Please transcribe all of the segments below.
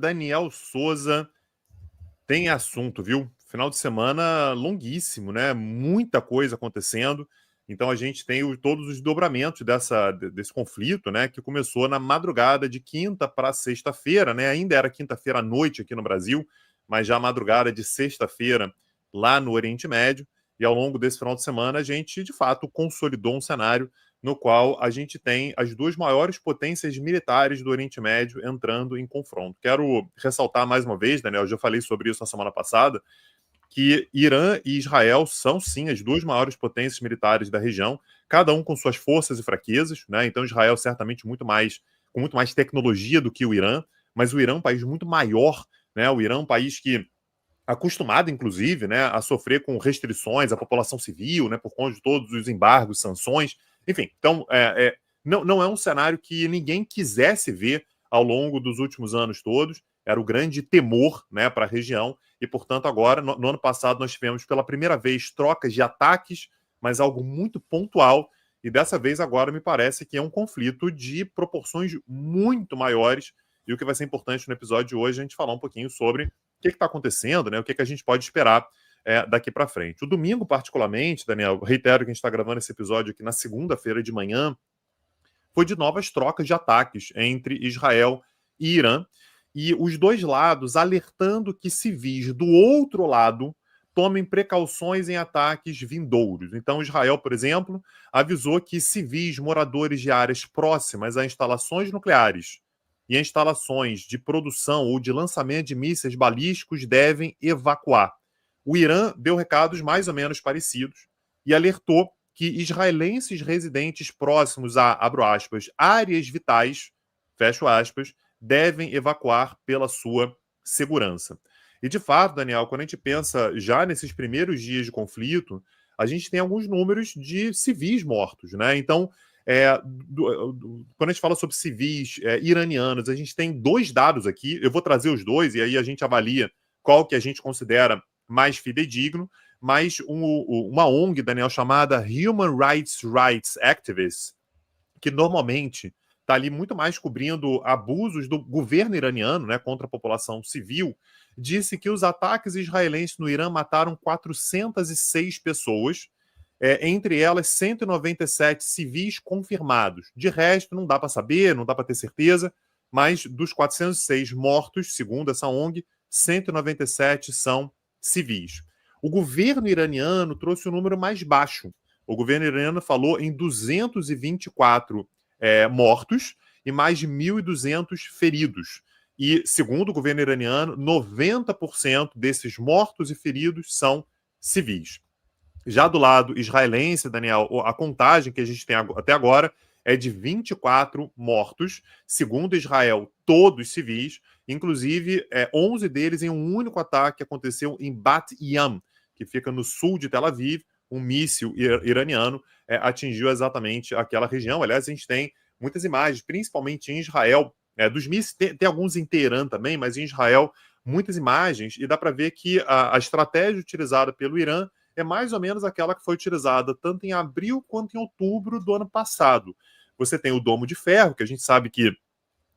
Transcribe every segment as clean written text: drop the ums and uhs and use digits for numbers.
Daniel Souza, tem assunto, viu? Final de semana longuíssimo, né? Muita coisa acontecendo. Então a gente tem todos os dobramentos desse conflito, né? Que começou na madrugada de quinta para sexta-feira, né? Ainda era quinta-feira à noite aqui no Brasil, mas já madrugada de sexta-feira lá no Oriente Médio. E ao longo desse final de semana a gente, de fato, consolidou um cenário no qual a gente tem as duas maiores potências militares do Oriente Médio entrando em confronto. Quero ressaltar mais uma vez, Daniel, eu já falei sobre isso na semana passada, que Irã e Israel são, sim, as duas maiores potências militares da região, cada um com suas forças e fraquezas, né? Então Israel certamente com muito mais tecnologia do que o Irã, mas o Irã é um país muito maior, né? O Irã é um país que acostumado, inclusive, né, a sofrer com restrições à população civil, né, por conta de todos os embargos, sanções, enfim. Então, não é um cenário que ninguém quisesse ver ao longo dos últimos anos todos. Era o grande temor, né, para a região. E, portanto, agora, no ano passado, nós tivemos pela primeira vez trocas de ataques, mas algo muito pontual. E dessa vez, agora, me parece que é um conflito de proporções muito maiores. E o que vai ser importante no episódio de hoje é a gente falar um pouquinho sobre o que está acontecendo, né? O que a gente pode esperar daqui para frente. O domingo, particularmente, Daniel, reitero que a gente está gravando esse episódio aqui na segunda-feira de manhã, foi de novas trocas de ataques entre Israel e Irã, e os dois lados alertando que civis do outro lado tomem precauções em ataques vindouros. Então, Israel, por exemplo, avisou que civis moradores de áreas próximas a instalações nucleares e a instalações de produção ou de lançamento de mísseis balísticos devem evacuar. O Irã deu recados mais ou menos parecidos e alertou que israelenses residentes próximos a, abro aspas, áreas vitais, fecho aspas, devem evacuar pela sua segurança. E, de fato, Daniel, quando a gente pensa já nesses primeiros dias de conflito, a gente tem alguns números de civis mortos, né? Então, quando a gente fala sobre civis iranianos, a gente tem dois dados aqui, eu vou trazer os dois, e aí a gente avalia qual que a gente considera mais fidedigno, mas uma ONG, Daniel, chamada Human Rights Activists, que normalmente está ali muito mais cobrindo abusos do governo iraniano, né, contra a população civil, disse que os ataques israelenses no Irã mataram 406 pessoas, entre elas 197 civis confirmados. De resto, não dá para saber, não dá para ter certeza, mas dos 406 mortos, segundo essa ONG, 197 são civis. O governo iraniano trouxe um número mais baixo. O governo iraniano falou em 224 mortos e mais de 1.200 feridos. E, segundo o governo iraniano, 90% desses mortos e feridos são civis. Já do lado israelense, Daniel, a contagem que a gente tem até agora é de 24 mortos, segundo Israel, todos civis, inclusive 11 deles em um único ataque que aconteceu em Bat Yam, que fica no sul de Tel Aviv. Um míssil iraniano atingiu exatamente aquela região. Aliás, a gente tem muitas imagens, principalmente em Israel, dos mísseis, tem alguns em Teherã também, mas em Israel, muitas imagens, e dá para ver que a estratégia utilizada pelo Irã é mais ou menos aquela que foi utilizada tanto em abril quanto em outubro do ano passado. Você tem o domo de ferro, que a gente sabe que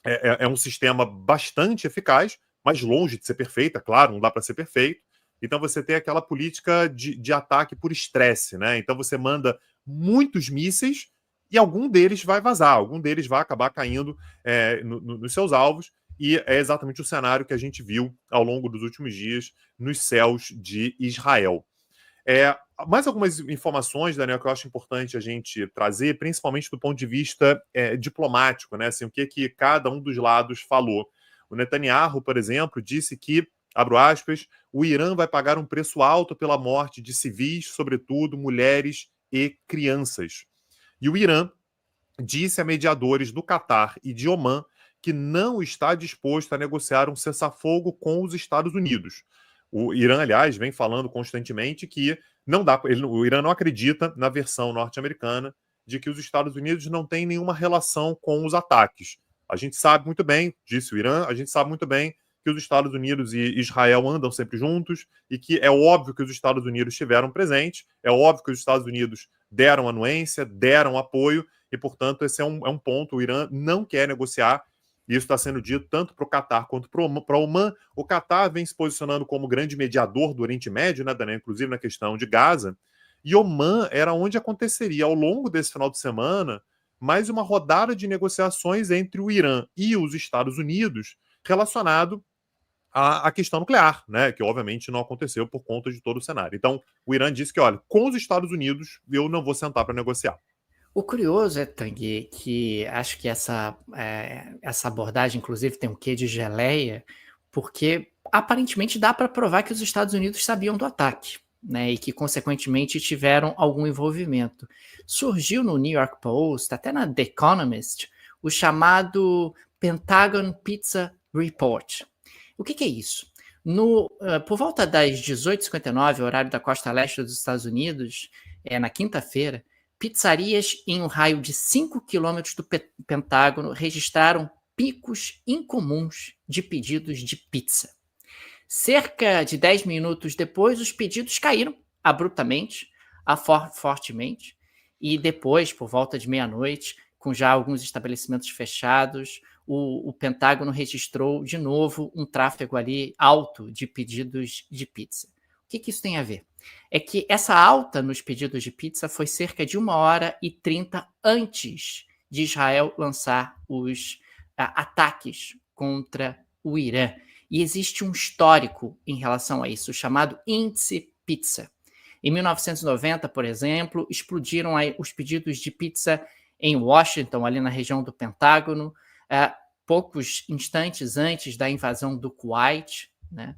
é um sistema bastante eficaz, mas longe de ser perfeito, é claro, não dá para ser perfeito. Então você tem aquela política de ataque por estresse, né? Então você manda muitos mísseis e algum deles vai vazar, algum deles vai acabar caindo nos seus alvos, e é exatamente o cenário que a gente viu ao longo dos últimos dias nos céus de Israel. Mais algumas informações, Daniel, que eu acho importante a gente trazer, principalmente do ponto de vista diplomático, né? Assim, o que cada um dos lados falou. O Netanyahu, por exemplo, disse que, abro aspas, o Irã vai pagar um preço alto pela morte de civis, sobretudo mulheres e crianças. E o Irã disse a mediadores do Catar e de Omã que não está disposto a negociar um cessar-fogo com os Estados Unidos. O Irã, aliás, vem falando constantemente que não dá, o Irã não acredita na versão norte-americana de que os Estados Unidos não têm nenhuma relação com os ataques. A gente sabe muito bem, disse o Irã, a gente sabe muito bem que os Estados Unidos e Israel andam sempre juntos e que é óbvio que os Estados Unidos estiveram presentes, é óbvio que os Estados Unidos deram anuência, deram apoio, e, portanto, esse é um ponto. O Irã não quer negociar. Isso está sendo dito tanto para o Catar quanto para o Oman. O Catar vem se posicionando como grande mediador do Oriente Médio, né, Daniel, inclusive na questão de Gaza. E Oman era onde aconteceria, ao longo desse final de semana, mais uma rodada de negociações entre o Irã e os Estados Unidos relacionado à questão nuclear, né, que obviamente não aconteceu por conta de todo o cenário. Então, o Irã disse que, olha, com os Estados Unidos eu não vou sentar para negociar. O curioso é, Tanguy, que acho que essa abordagem, inclusive, tem um quê de geleia, porque aparentemente dá para provar que os Estados Unidos sabiam do ataque, né, e que, consequentemente, tiveram algum envolvimento. Surgiu no New York Post, até na The Economist, o chamado Pentagon Pizza Report. O que é isso? Por volta das 18h59, horário da costa leste dos Estados Unidos, na quinta-feira, pizzarias em um raio de 5 quilômetros do Pentágono registraram picos incomuns de pedidos de pizza. Cerca de 10 minutos depois, os pedidos caíram abruptamente, fortemente, e depois, por volta de meia-noite, com já alguns estabelecimentos fechados, o Pentágono registrou de novo um tráfego ali alto de pedidos de pizza. O que isso tem a ver? É que essa alta nos pedidos de pizza foi cerca de 1h30 antes de Israel lançar os ataques contra o Irã. E existe um histórico em relação a isso, chamado Índice Pizza. Em 1990, por exemplo, explodiram os pedidos de pizza em Washington, ali na região do Pentágono, poucos instantes antes da invasão do Kuwait, né?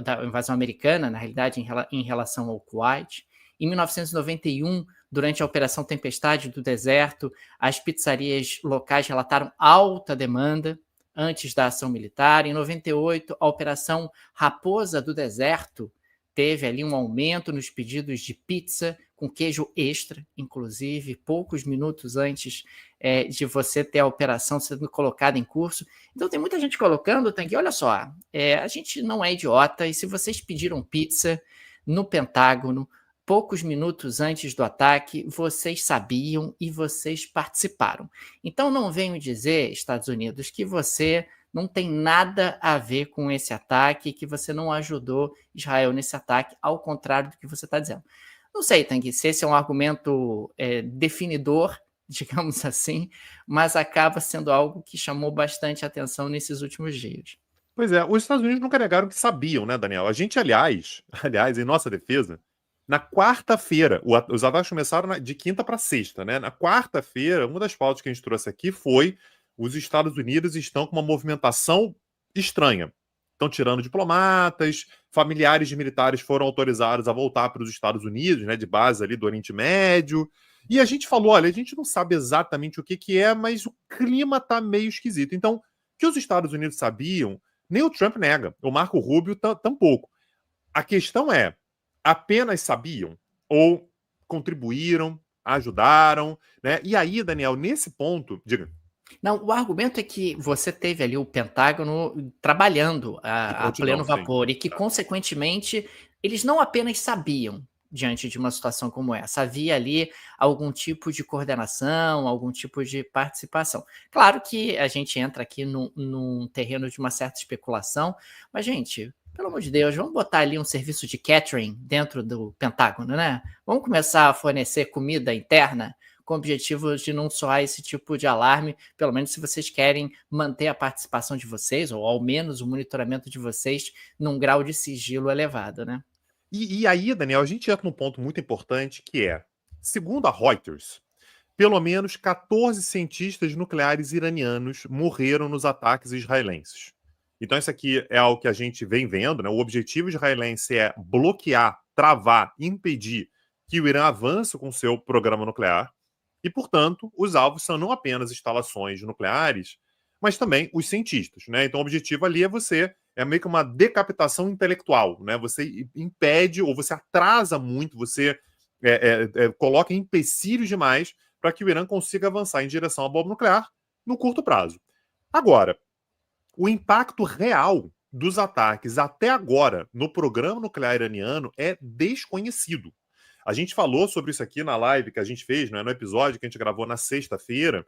Da invasão americana, na realidade, em relação ao Kuwait. Em 1991, durante a Operação Tempestade do Deserto, as pizzarias locais relataram alta demanda antes da ação militar. Em 98, a Operação Raposa do Deserto teve ali um aumento nos pedidos de pizza com queijo extra, inclusive, poucos minutos antes de você ter a operação sendo colocada em curso. Então tem muita gente colocando, Tanguy, olha só, a gente não é idiota, e se vocês pediram pizza no Pentágono, poucos minutos antes do ataque, vocês sabiam e vocês participaram. Então não venham dizer, Estados Unidos, que você não tem nada a ver com esse ataque, que você não ajudou Israel nesse ataque, ao contrário do que você está dizendo. Não sei, Tanguy, se esse é um argumento definidor, digamos assim, mas acaba sendo algo que chamou bastante atenção nesses últimos dias. Pois é, os Estados Unidos nunca negaram que sabiam, né, Daniel? A gente, aliás, em nossa defesa, na quarta-feira, os ataques começaram de quinta para sexta, né? Na quarta-feira, uma das pautas que a gente trouxe aqui foi: os Estados Unidos estão com uma movimentação estranha. Estão tirando diplomatas, familiares de militares foram autorizados a voltar para os Estados Unidos, né, de base ali do Oriente Médio. E a gente falou, olha, a gente não sabe exatamente o que é, mas o clima tá meio esquisito. Então, que os Estados Unidos sabiam, nem o Trump nega, o Marco Rubio tampouco. A questão é, apenas sabiam ou contribuíram, ajudaram, né? E aí, Daniel, nesse ponto, diga. Não, o argumento é que você teve ali o Pentágono trabalhando a pleno vapor, sim, e que, consequentemente, eles não apenas sabiam diante de uma situação como essa, havia ali algum tipo de coordenação, algum tipo de participação. Claro que a gente entra aqui num terreno de uma certa especulação, mas, gente, pelo amor de Deus, vamos botar ali um serviço de catering dentro do Pentágono, né? Vamos começar a fornecer comida interna com o objetivo de não soar esse tipo de alarme, pelo menos se vocês querem manter a participação de vocês, ou ao menos o monitoramento de vocês, num grau de sigilo elevado, né? E aí, Daniel, a gente entra num ponto muito importante, que é, segundo a Reuters, pelo menos 14 cientistas nucleares iranianos morreram nos ataques israelenses. Então isso aqui é algo que a gente vem vendo, né? O objetivo israelense é bloquear, travar, impedir que o Irã avance com seu programa nuclear. E, portanto, os alvos são não apenas instalações nucleares, mas também os cientistas, né? Então o objetivo ali é meio que uma decapitação intelectual, né? Você impede ou você atrasa muito, você coloca empecilhos demais para que o Irã consiga avançar em direção à bomba nuclear no curto prazo. Agora, o impacto real dos ataques até agora no programa nuclear iraniano é desconhecido. A gente falou sobre isso aqui na live que a gente fez, né, no episódio que a gente gravou na sexta-feira,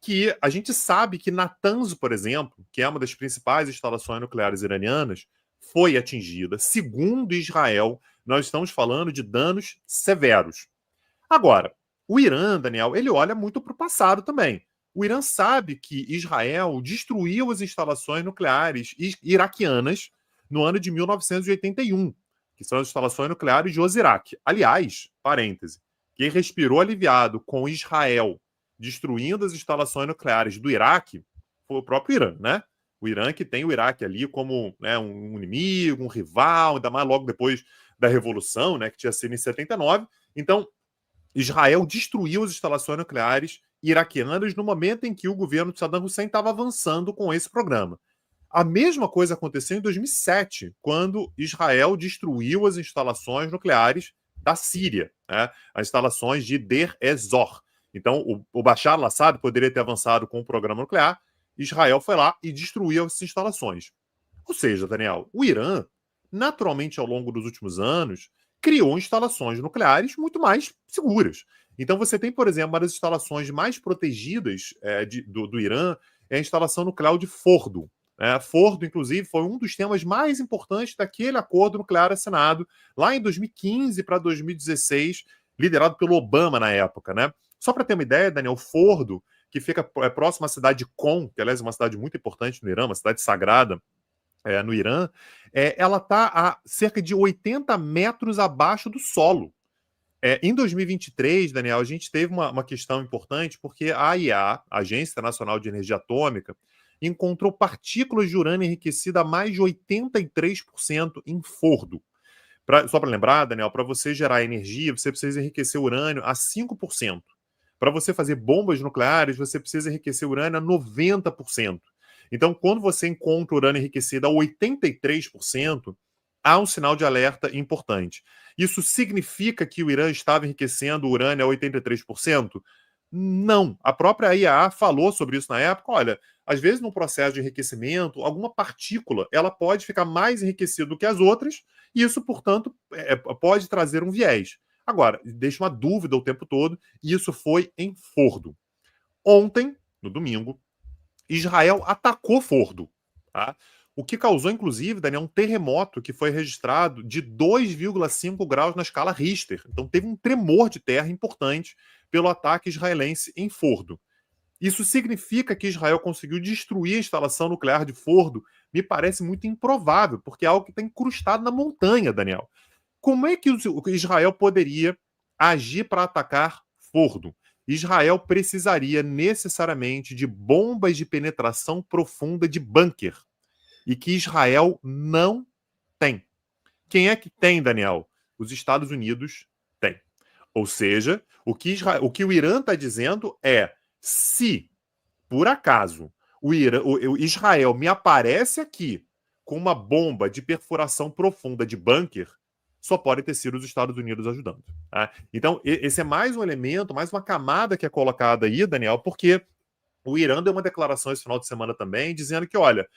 que a gente sabe que Natanz, por exemplo, que é uma das principais instalações nucleares iranianas, foi atingida. Segundo Israel, nós estamos falando de danos severos. Agora, o Irã, Daniel, ele olha muito para o passado também. O Irã sabe que Israel destruiu as instalações nucleares iraquianas no ano de 1981, que são as instalações nucleares de Osirak. Aliás, parêntese, quem respirou aliviado com Israel destruindo as instalações nucleares do Iraque foi o próprio Irã, né? O Irã que tem o Iraque ali como, né, um inimigo, um rival, ainda mais logo depois da Revolução, né, que tinha sido em 79. Então, Israel destruiu as instalações nucleares iraquianas no momento em que o governo de Saddam Hussein estava avançando com esse programa. A mesma coisa aconteceu em 2007, quando Israel destruiu as instalações nucleares da Síria, né? As instalações de Deir ez-Zor. Então, o Bashar al-Assad poderia ter avançado com o programa nuclear, Israel foi lá e destruiu essas instalações. Ou seja, Daniel, o Irã, naturalmente ao longo dos últimos anos, criou instalações nucleares muito mais seguras. Então, você tem, por exemplo, uma das instalações mais protegidas do Irã é a instalação nuclear de Fordo. Fordo, inclusive, foi um dos temas mais importantes daquele acordo nuclear assinado lá em 2015 para 2016, liderado pelo Obama na época, né? Só para ter uma ideia, Daniel, Fordo, que fica próximo à cidade de Qom, que aliás é uma cidade muito importante no Irã, uma cidade sagrada no Irã, ela está a cerca de 80 metros abaixo do solo. Em 2023, Daniel, a gente teve uma questão importante, porque a AIA, a Agência Internacional de Energia Atômica, encontrou partículas de urânio enriquecida a mais de 83% em Fordo. Só para lembrar, Daniel, para você gerar energia, você precisa enriquecer urânio a 5%. Para você fazer bombas nucleares, você precisa enriquecer urânio a 90%. Então, quando você encontra urânio enriquecido a 83%, há um sinal de alerta importante. Isso significa que o Irã estava enriquecendo urânio a 83%? Não. A própria IAEA falou sobre isso na época. Olha, às vezes no processo de enriquecimento, alguma partícula ela pode ficar mais enriquecida do que as outras, e isso, portanto, pode trazer um viés. Agora, deixa uma dúvida o tempo todo, e isso foi em Fordo. Ontem, no domingo, Israel atacou Fordo, tá? O que causou, inclusive, Daniel, um terremoto que foi registrado de 2,5 graus na escala Richter. Então, teve um tremor de terra importante pelo ataque israelense em Fordo. Isso significa que Israel conseguiu destruir a instalação nuclear de Fordo? Me parece muito improvável, porque é algo que está incrustado na montanha, Daniel. Como é que Israel poderia agir para atacar Fordo? Israel precisaria necessariamente de bombas de penetração profunda de bunker. E que Israel não tem. Quem é que tem, Daniel? Os Estados Unidos têm. Ou seja, o que o Irã está dizendo é: se, por acaso, o Israel me aparece aqui com uma bomba de perfuração profunda de bunker, só pode ter sido os Estados Unidos ajudando. Tá? Então, esse é mais um elemento, mais uma camada que é colocada aí, Daniel, porque o Irã deu uma declaração esse final de semana também, dizendo que, olha,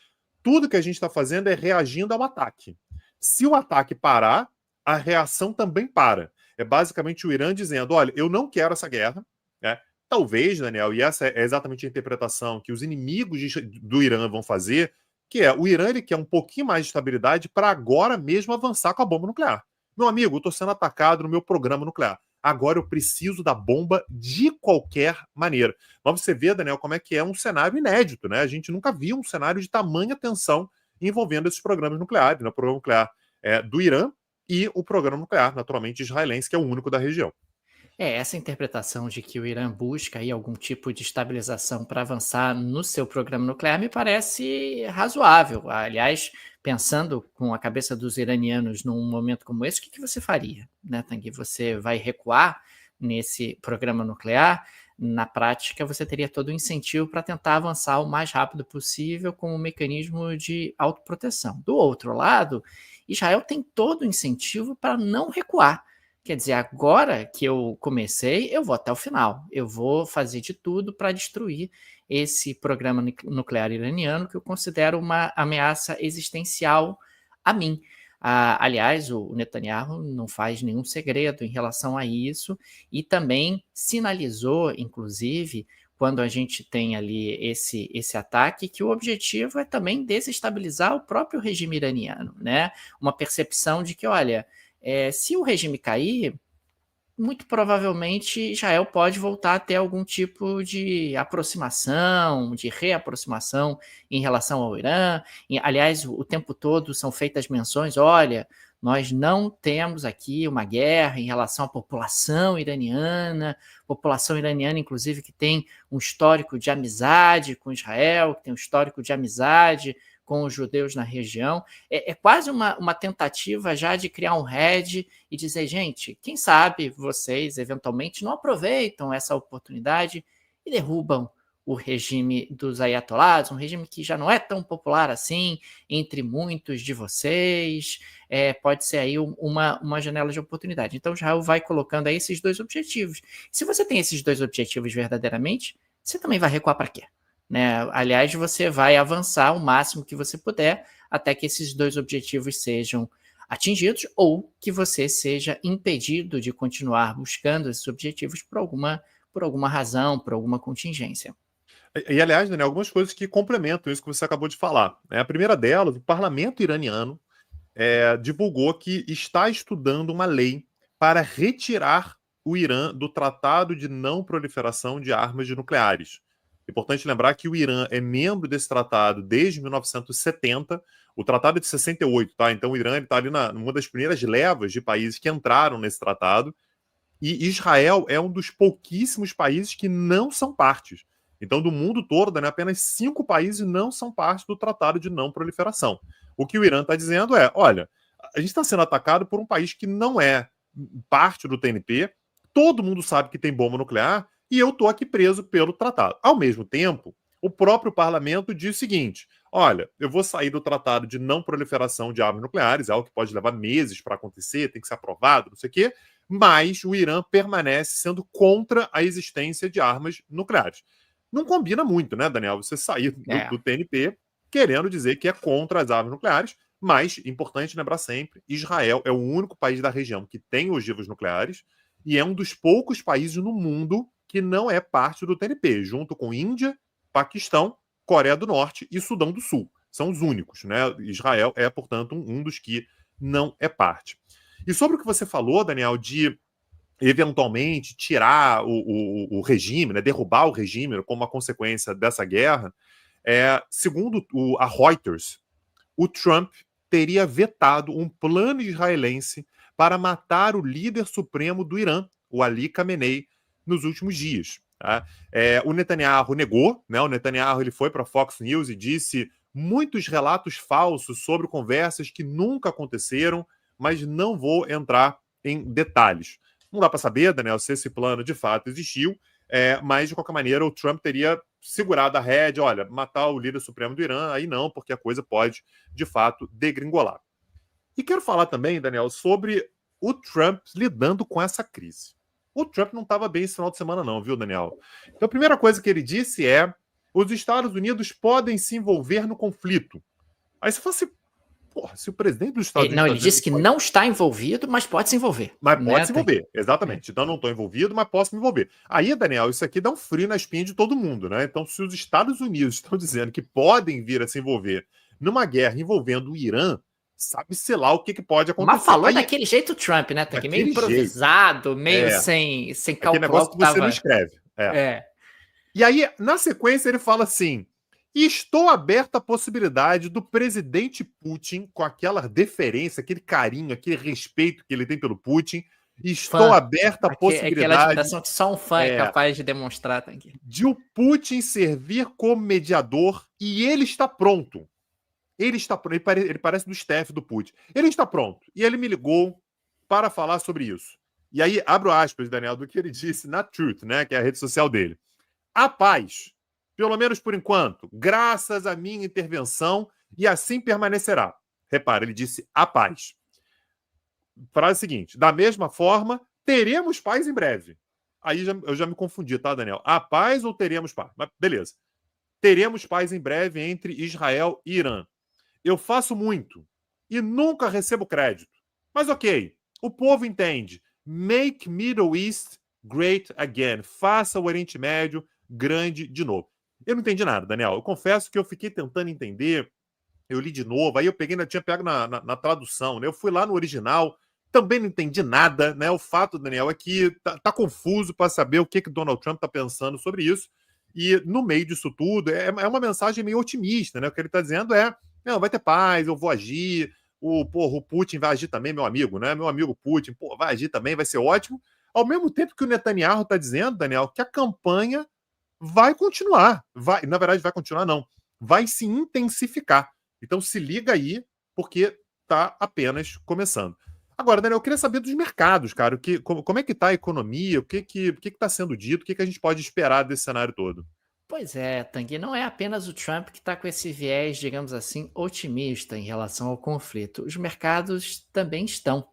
tudo que a gente está fazendo é reagindo ao ataque. Se o ataque parar, a reação também para. É basicamente o Irã dizendo, olha, eu não quero essa guerra, né? Talvez, Daniel, e essa é exatamente a interpretação que os inimigos do Irã vão fazer, que é o Irã ele quer um pouquinho mais de estabilidade para agora mesmo avançar com a bomba nuclear. Meu amigo, eu estou sendo atacado no meu programa nuclear. Agora eu preciso da bomba de qualquer maneira. Mas você vê, Daniel, como é que é um cenário inédito, né? A gente nunca viu um cenário de tamanha tensão envolvendo esses programas nucleares, né? O programa nuclear do Irã e o programa nuclear, naturalmente, israelense, que é o único da região. Essa interpretação de que o Irã busca aí algum tipo de estabilização para avançar no seu programa nuclear me parece razoável. Aliás, pensando com a cabeça dos iranianos num momento como esse, o que você faria, né, Tanguy? Você vai recuar nesse programa nuclear? Na prática, você teria todo o incentivo para tentar avançar o mais rápido possível com um mecanismo de autoproteção. Do outro lado, Israel tem todo o incentivo para não recuar. Quer dizer, agora que eu comecei, eu vou até o final. Eu vou fazer de tudo para destruir esse programa nuclear iraniano, que eu considero uma ameaça existencial a mim. Aliás, o Netanyahu não faz nenhum segredo em relação a isso e também sinalizou, inclusive, quando a gente tem ali esse ataque, que o objetivo é também desestabilizar o próprio regime iraniano, né? Uma percepção de que, olha, se o regime cair, muito provavelmente Israel pode voltar a ter algum tipo de aproximação, de reaproximação em relação ao Irã. Aliás, o tempo todo são feitas menções: olha, nós não temos aqui uma guerra em relação à população iraniana, inclusive, que tem um histórico de amizade com Israel, que tem um histórico de amizade com os judeus na região. É quase uma tentativa já de criar um hedge e dizer, gente, quem sabe vocês eventualmente não aproveitam essa oportunidade e derrubam o regime dos ayatollahs, um regime que já não é tão popular assim entre muitos de vocês. Pode ser aí uma janela de oportunidade. Então, Israel vai colocando aí esses dois objetivos. Se você tem esses dois objetivos verdadeiramente, você também vai recuar para quê? Né? Aliás, você vai avançar o máximo que você puder até que esses dois objetivos sejam atingidos ou que você seja impedido de continuar buscando esses objetivos por alguma razão, por alguma contingência. E, aliás, Daniel, algumas coisas que complementam isso que você acabou de falar. A primeira delas, o parlamento iraniano divulgou que está estudando uma lei para retirar o Irã do Tratado de Não Proliferação de Armas Nucleares. Importante lembrar que o Irã é membro desse tratado desde 1970, o tratado é de 68, tá? Então o Irã está ali numa das primeiras levas de países que entraram nesse tratado, e Israel é um dos pouquíssimos países que não são partes. Então, do mundo todo, né, apenas 5 países não são parte do Tratado de Não Proliferação. O que o Irã está dizendo é, olha, a gente está sendo atacado por um país que não é parte do TNP, todo mundo sabe que tem bomba nuclear, e eu estou aqui preso pelo tratado. Ao mesmo tempo, o próprio parlamento diz o seguinte, olha, eu vou sair do Tratado de Não Proliferação de Armas Nucleares, é algo que pode levar meses para acontecer, tem que ser aprovado, não sei o quê, mas o Irã permanece sendo contra a existência de armas nucleares. Não combina muito, né, Daniel? Você sair do TNP querendo dizer que é contra as armas nucleares, mas, importante lembrar sempre, Israel é o único país da região que tem ogivas nucleares e é um dos poucos países no mundo que não é parte do TNP, junto com Índia, Paquistão, Coreia do Norte e Sudão do Sul. São os únicos, né? Israel é, portanto, um dos que não é parte. E sobre o que você falou, Daniel, de eventualmente tirar o regime, né, derrubar o regime como uma consequência dessa guerra, segundo a Reuters, o Trump teria vetado um plano israelense para matar o líder supremo do Irã, o Ali Khamenei, nos últimos dias. Tá? O Netanyahu negou, né? O Netanyahu ele foi para a Fox News e disse muitos relatos falsos sobre conversas que nunca aconteceram, mas não vou entrar em detalhes. Não dá para saber, Daniel, se esse plano de fato existiu, mas de qualquer maneira o Trump teria segurado a rédea, olha, matar o líder supremo do Irã, aí não, porque a coisa pode de fato degringolar. E quero falar também, Daniel, sobre o Trump lidando com essa crise. O Trump não estava bem esse final de semana não, viu, Daniel? Então a primeira coisa que ele disse é os Estados Unidos podem se envolver no conflito. Aí você fala assim, porra, se o presidente dos Estados Unidos... Não, ele disse que não está envolvido, mas pode se envolver. Mas pode se envolver, exatamente. Então, não estou envolvido, mas posso me envolver. Aí, Daniel, isso aqui dá um frio na espinha de todo mundo, né? Então, se os Estados Unidos estão dizendo que podem vir a se envolver numa guerra envolvendo o Irã, sabe-se lá o que pode acontecer. Mas falou daquele jeito Trump, né? Tá aqui meio improvisado, meio sem calcular. Aquele negócio que você não escreve. E aí, na sequência, ele fala assim... Estou aberto à possibilidade do presidente Putin, com aquela deferência, aquele carinho, aquele respeito que ele tem pelo Putin, estou aberto à possibilidade... Aquela admiração que só um fã é capaz de demonstrar. Tá aqui. De o Putin servir como mediador e ele está pronto. Ele parece do staff do Putin. Ele está pronto. E ele me ligou para falar sobre isso. E aí, abro aspas, Daniel, do que ele disse na Truth, né, que é a rede social dele. A paz... Pelo menos por enquanto, graças à minha intervenção, e assim permanecerá. Repara, ele disse a paz. Frase seguinte, da mesma forma, teremos paz em breve. Aí eu já me confundi, tá, Daniel? A paz ou teremos paz? Mas beleza. Teremos paz em breve entre Israel e Irã. Eu faço muito e nunca recebo crédito. Mas ok, o povo entende. Make Middle East great again. Faça o Oriente Médio grande de novo. Eu não entendi nada, Daniel. Eu confesso que eu fiquei tentando entender, eu li de novo, aí eu peguei, tinha pego na tradução, né? Eu fui lá no original, também não entendi nada, né? O fato, Daniel, é que tá confuso para saber o que Donald Trump tá pensando sobre isso. E no meio disso tudo, é uma mensagem meio otimista, né? O que ele tá dizendo é: não, vai ter paz, eu vou agir, o Putin vai agir também, meu amigo, né? Meu amigo Putin, vai agir também, vai ser ótimo. Ao mesmo tempo que o Netanyahu tá dizendo, Daniel, que a campanha vai continuar. Na verdade, vai continuar, não. Vai se intensificar. Então se liga aí, porque está apenas começando. Agora, Daniel, eu queria saber dos mercados, cara. Como é que está a economia? O que está sendo dito? O que a gente pode esperar desse cenário todo? Pois é, Tanguy, não é apenas o Trump que está com esse viés, digamos assim, otimista em relação ao conflito. Os mercados também estão.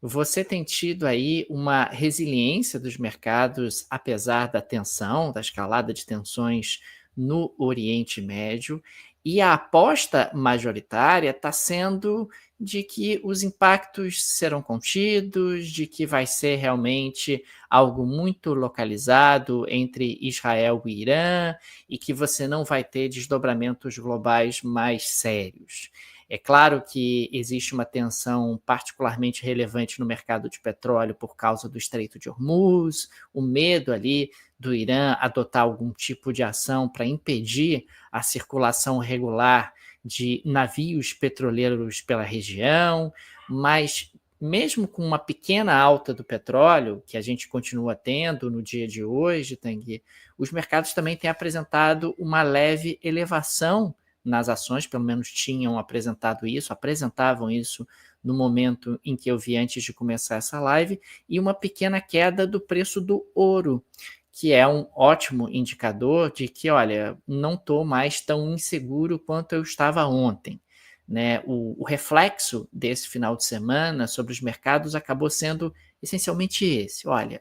Você tem tido aí uma resiliência dos mercados, apesar da tensão, da escalada de tensões no Oriente Médio, e a aposta majoritária está sendo de que os impactos serão contidos, de que vai ser realmente algo muito localizado entre Israel e Irã, e que você não vai ter desdobramentos globais mais sérios. É claro que existe uma tensão particularmente relevante no mercado de petróleo por causa do Estreito de Hormuz, o medo ali do Irã adotar algum tipo de ação para impedir a circulação regular de navios petroleiros pela região, mas mesmo com uma pequena alta do petróleo, que a gente continua tendo no dia de hoje, Tanguy, os mercados também têm apresentado uma leve elevação nas ações, pelo menos tinham apresentavam isso no momento em que eu vi antes de começar essa live, e uma pequena queda do preço do ouro, que é um ótimo indicador de que, olha, não estou mais tão inseguro quanto eu estava ontem. Né? O reflexo desse final de semana sobre os mercados acabou sendo essencialmente esse. Olha,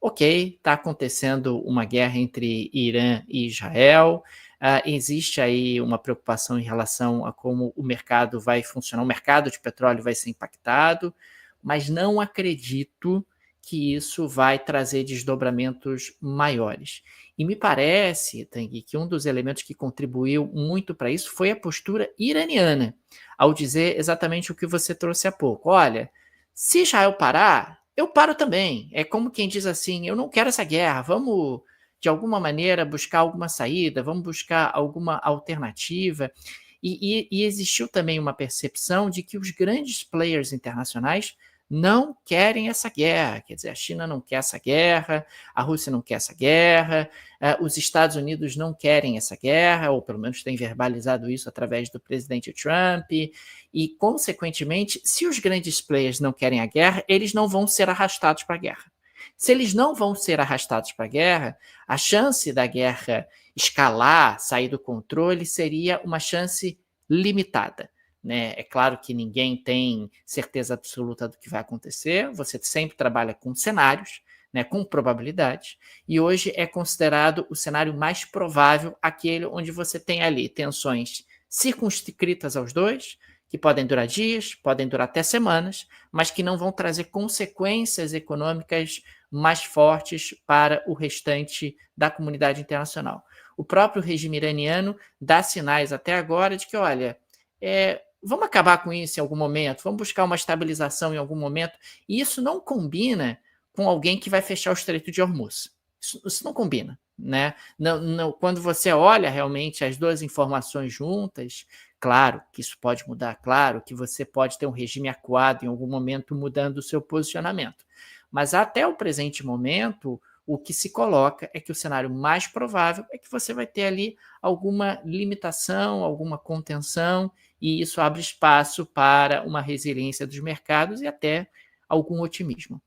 ok, está acontecendo uma guerra entre Irã e Israel, existe aí uma preocupação em relação a como o mercado vai funcionar, o mercado de petróleo vai ser impactado, mas não acredito que isso vai trazer desdobramentos maiores. E me parece, Tanguy, que um dos elementos que contribuiu muito para isso foi a postura iraniana, ao dizer exatamente o que você trouxe há pouco. Olha, se Israel parar, eu paro também. É como quem diz assim, eu não quero essa guerra, vamos, de alguma maneira, buscar alguma saída, vamos buscar alguma alternativa. E existiu também uma percepção de que os grandes players internacionais não querem essa guerra. Quer dizer, a China não quer essa guerra, a Rússia não quer essa guerra, os Estados Unidos não querem essa guerra, ou pelo menos têm verbalizado isso através do presidente Trump, e, consequentemente, se os grandes players não querem a guerra, eles não vão ser arrastados para a guerra. Se eles não vão ser arrastados para a guerra, a chance da guerra escalar, sair do controle, seria uma chance limitada. Né? É claro que ninguém tem certeza absoluta do que vai acontecer, você sempre trabalha com cenários, né, com probabilidades, e hoje é considerado o cenário mais provável aquele onde você tem ali tensões circunscritas aos dois, que podem durar dias, podem durar até semanas, mas que não vão trazer consequências econômicas mais fortes para o restante da comunidade internacional. O próprio regime iraniano dá sinais até agora de que, olha, vamos acabar com isso em algum momento, vamos buscar uma estabilização em algum momento, e isso não combina com alguém que vai fechar o Estreito de Hormuz. Isso não combina. Né? Não, quando você olha realmente as duas informações juntas, claro que isso pode mudar, claro que você pode ter um regime acuado em algum momento mudando o seu posicionamento. Mas até o presente momento, o que se coloca é que o cenário mais provável é que você vai ter ali alguma limitação, alguma contenção, e isso abre espaço para uma resiliência dos mercados e até algum otimismo.